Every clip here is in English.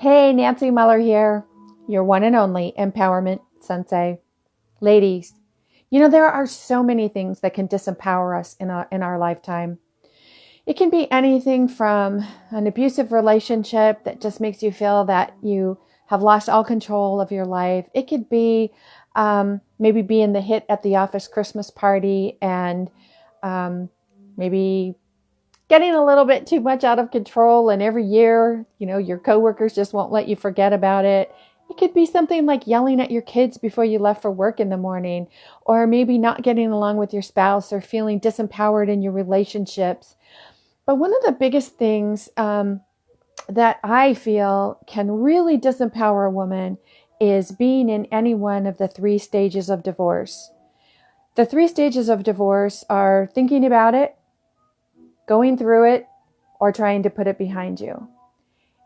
Hey, Nancy Muller here, your one and only empowerment sensei. Ladies, there are so many things that can disempower us in our lifetime. It can be anything from an abusive relationship that just makes you feel that you have lost all control of your life. It could be maybe being the hit at the office Christmas party and maybe getting a little bit too much out of control, and every year, your coworkers just won't let you forget about it. It could be something like yelling at your kids before you left for work in the morning, or maybe not getting along with your spouse or feeling disempowered in your relationships. But one of the biggest things that I feel can really disempower a woman is being in any one of the 3 stages of divorce. The 3 stages of divorce are thinking about it, going through it, or trying to put it behind you.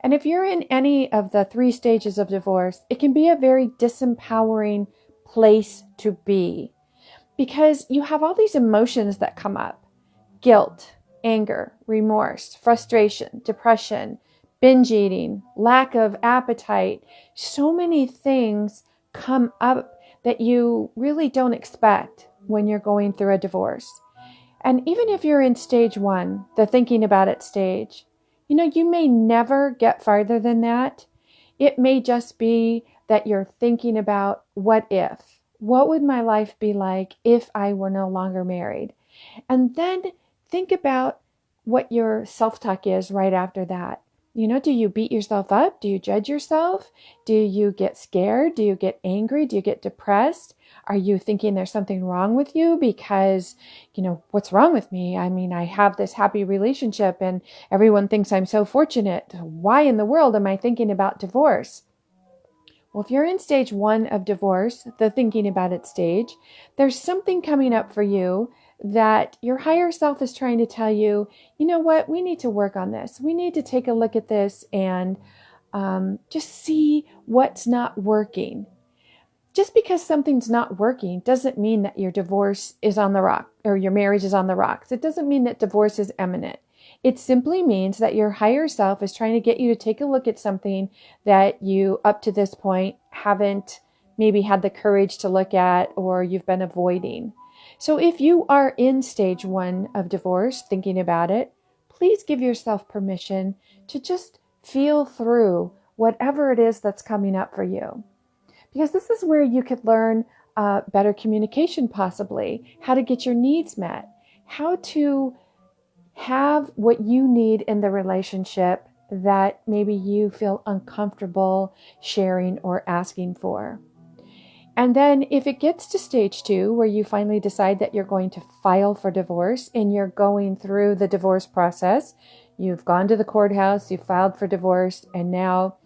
And if you're in any of the 3 stages of divorce, it can be a very disempowering place to be because you have all these emotions that come up: guilt, anger, remorse, frustration, depression, binge eating, lack of appetite. So many things come up that you really don't expect when you're going through a divorce. And even if you're in stage 1, the thinking about it stage, you may never get farther than that. It may just be that you're thinking about what would my life be like if I were no longer married? And then think about what your self-talk is right after that. Do you beat yourself up? Do you judge yourself? Do you get scared? Do you get angry? Do you get depressed? Are you thinking there's something wrong with you because, what's wrong with me? I mean, I have this happy relationship and everyone thinks I'm so fortunate. Why in the world am I thinking about divorce? Well, if you're in stage 1 of divorce, the thinking about it stage, there's something coming up for you that your higher self is trying to tell you, what, we need to work on this. We need to take a look at this and just see what's not working. Just because something's not working doesn't mean that your divorce is on the rock or your marriage is on the rocks. It doesn't mean that divorce is imminent. It simply means that your higher self is trying to get you to take a look at something that you, up to this point, haven't maybe had the courage to look at or you've been avoiding. So if you are in stage 1 of divorce, thinking about it, please give yourself permission to just feel through whatever it is that's coming up for you. Because this is where you could learn better communication, possibly, how to get your needs met, how to have what you need in the relationship that maybe you feel uncomfortable sharing or asking for. And then if it gets to stage 2, where you finally decide that you're going to file for divorce and you're going through the divorce process, you've gone to the courthouse, you've filed for divorce, and now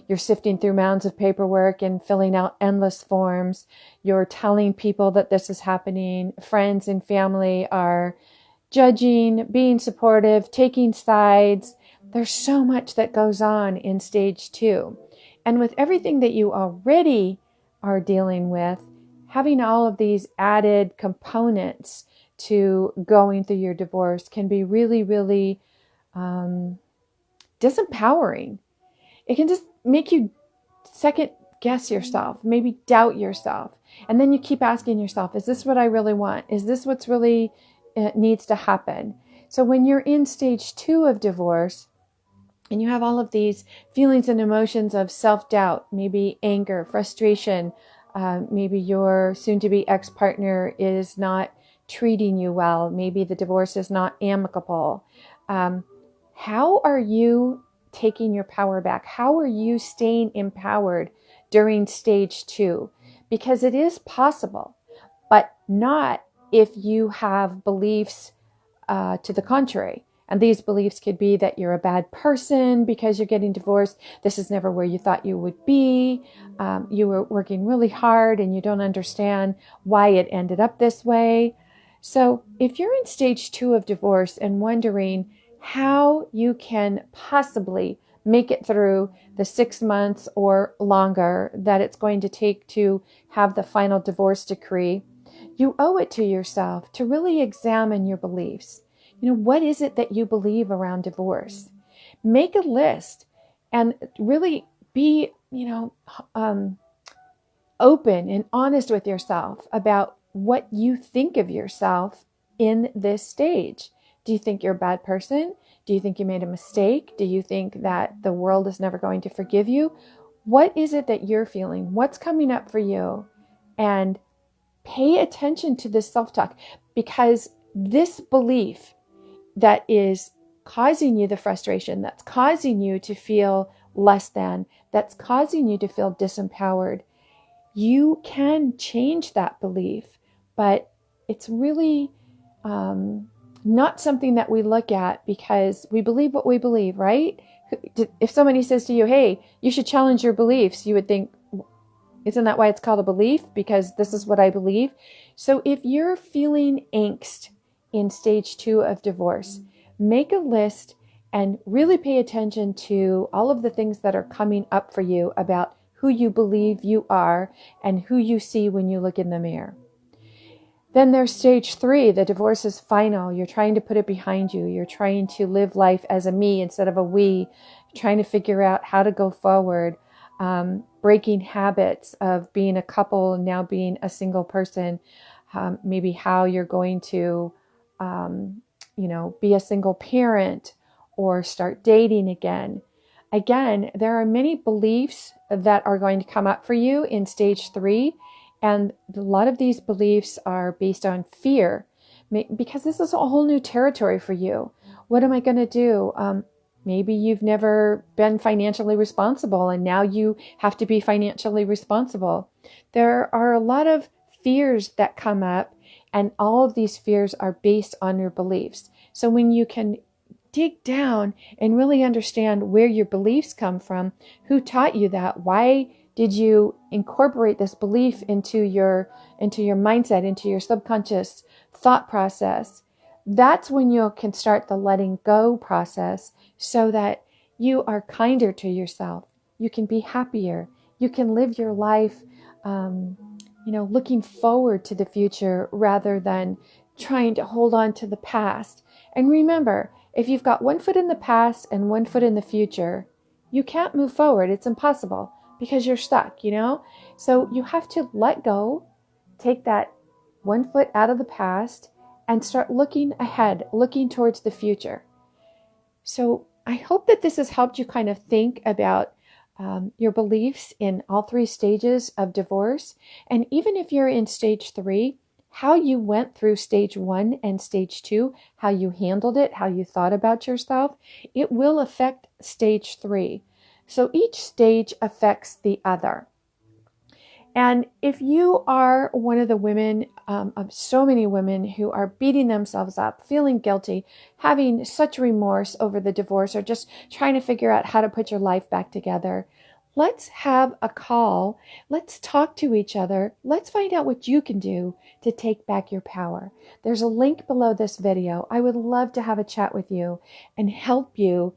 you're sifting through mounds of paperwork and filling out endless forms. You're telling people that this is happening. Friends and family are judging, being supportive, taking sides. There's so much that goes on in stage 2. And with everything that you already are dealing with, having all of these added components to going through your divorce can be really, really disempowering. It can just make you second guess yourself, maybe doubt yourself. And then you keep asking yourself, is this what I really want? Is this what's really needs to happen? So when you're in stage 2 of divorce, and you have all of these feelings and emotions of self-doubt, maybe anger, frustration, maybe your soon-to-be ex-partner is not treating you well, maybe the divorce is not amicable. How are you taking your power back? How are you staying empowered during stage 2? Because it is possible, but not if you have beliefs to the contrary. And these beliefs could be that you're a bad person because you're getting divorced. This is never where you thought you would be. You were working really hard and you don't understand why it ended up this way. So if you're in stage 2 of divorce and wondering how you can possibly make it through the 6 months or longer that it's going to take to have the final divorce decree, you owe it to yourself to really examine your beliefs. What is it that you believe around divorce? Make a list and really be, open and honest with yourself about what you think of yourself in this stage. Do you think you're a bad person? Do you think you made a mistake? Do you think that the world is never going to forgive you? What is it that you're feeling? What's coming up for you? And pay attention to this self-talk, because this belief that is causing you the frustration, that's causing you to feel less than, that's causing you to feel disempowered, you can change that belief, but it's really not something that we look at because we believe what we believe, right? If somebody says to you, hey, you should challenge your beliefs, you would think, isn't that why it's called a belief? Because this is what I believe. So if you're feeling angst in stage 2 of divorce, make a list and really pay attention to all of the things that are coming up for you about who you believe you are and who you see when you look in the mirror. Then there's stage 3, the divorce is final. You're trying to put it behind you. You're trying to live life as a me instead of a we, trying to figure out how to go forward, breaking habits of being a couple and now being a single person, maybe how you're going to, be a single parent or start dating again. Again, there are many beliefs that are going to come up for you in stage 3. And a lot of these beliefs are based on fear, because this is a whole new territory for you. What am I going to do? Maybe you've never been financially responsible and now you have to be financially responsible. There are a lot of fears that come up, and all of these fears are based on your beliefs. So when you can dig down and really understand where your beliefs come from, who taught you that, why did you incorporate this belief into your mindset, into your subconscious thought process, that's when you can start the letting go process so that you are kinder to yourself. You can be happier. You can live your life, looking forward to the future rather than trying to hold on to the past. And remember, if you've got one foot in the past and one foot in the future, you can't move forward. It's impossible because you're stuck, So you have to let go, take that one foot out of the past and start looking ahead, looking towards the future. So I hope that this has helped you kind of think about your beliefs in all 3 stages of divorce. And even if you're in stage 3, how you went through stage 1 and stage 2, how you handled it, how you thought about yourself, it will affect stage 3. So each stage affects the other. And if you are one of the women, of so many women who are beating themselves up, feeling guilty, having such remorse over the divorce, or just trying to figure out how to put your life back together, let's have a call. Let's talk to each other. Let's find out what you can do to take back your power. There's a link below this video. I would love to have a chat with you and help you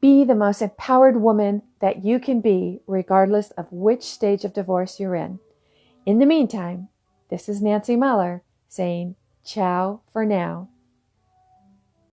be the most empowered woman that you can be, regardless of which stage of divorce you're in. In the meantime, this is Nancy Muller saying ciao for now.